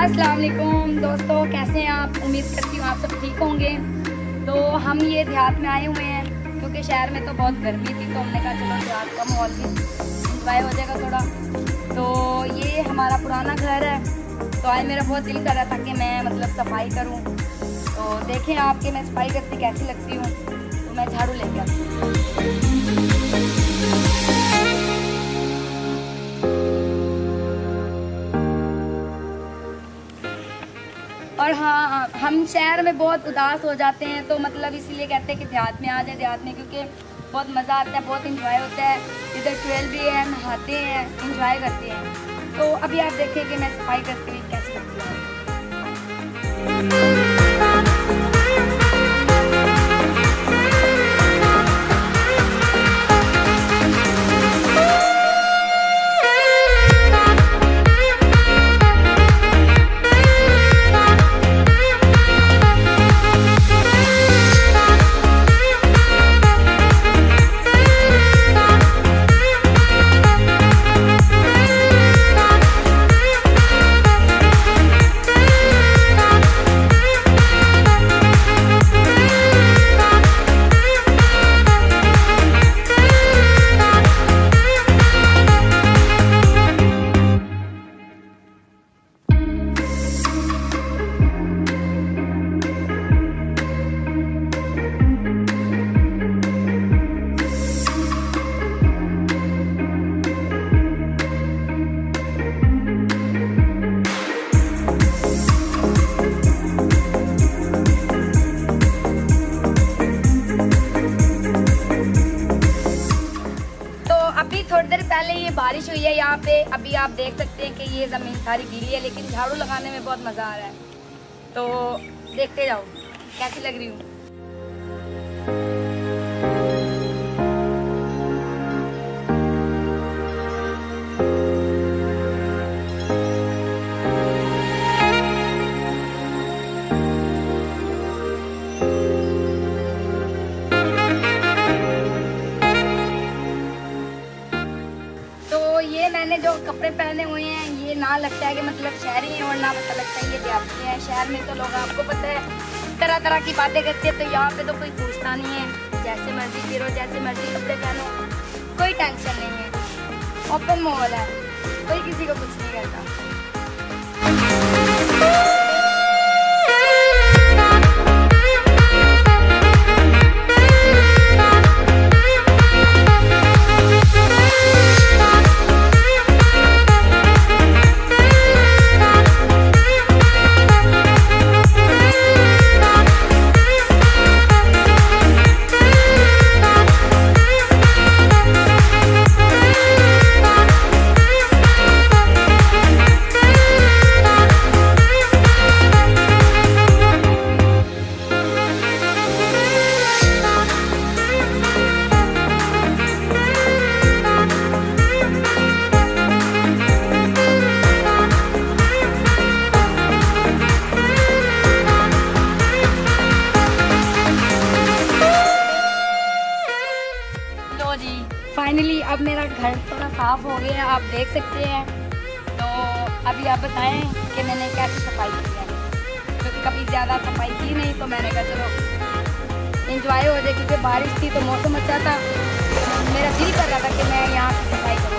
अस्सलाम वालेकुम दोस्तों, कैसे हैं आप? उम्मीद करती हूँ आप सब ठीक होंगे। तो हम ये देहात में आए हुए हैं क्योंकि शहर में तो बहुत गर्मी थी, तो हमने कहा चलो देहात का माहौल भी इंजॉय हो जाएगा थोड़ा। तो ये हमारा पुराना घर है, तो आज मेरा बहुत दिल कर रहा था कि मैं मतलब सफाई करूँ। तो देखें आपके मैं सफाई करती कैसी लगती हूँ। तो मैं झाड़ू लेके आती हूँ। और हाँ, हम शहर में बहुत उदास हो जाते हैं, तो मतलब इसीलिए कहते हैं कि देहात में आ जाए। देहात में क्योंकि बहुत मज़ा आता है, बहुत इंजॉय होता है। इधर ट्वेल भी है, नहाते हैं, इंजॉय करते हैं। तो अभी आप देखें कि मैं सफाई करती हुई कैसी लगती है। थोड़ी देर पहले ये बारिश हुई है यहाँ पे। अभी आप देख सकते हैं कि ये ज़मीन सारी गीली है, लेकिन झाड़ू लगाने में बहुत मज़ा आ रहा है। तो देखते जाओ कैसी लग रही हूँ। ये मैंने जो कपड़े पहने हुए हैं, ये ना लगता है कि मतलब शहरी हैं और ना पता लगता है ये देहाती हैं। शहर में तो लोग, आपको पता है, तरह तरह की बातें करते हैं। तो यहाँ पे तो कोई पूछता नहीं है, जैसे मर्जी फिरो, जैसे मर्जी कपड़े पहनो, कोई टेंशन नहीं है। ओपन माहौल है, कोई किसी को कुछ नहीं कहता। फाइनली अब मेरा घर थोड़ा साफ हो गया है, आप देख सकते हैं। तो अभी आप बताएं कि मैंने कैसे सफाई की है, क्योंकि कभी ज़्यादा सफाई की नहीं। तो मैंने कहा चलो इंजॉय हो जाए, क्योंकि बारिश थी तो मौसम अच्छा था। मेरा दिल कर रहा था कि मैं यहाँ की सफाई करूँ।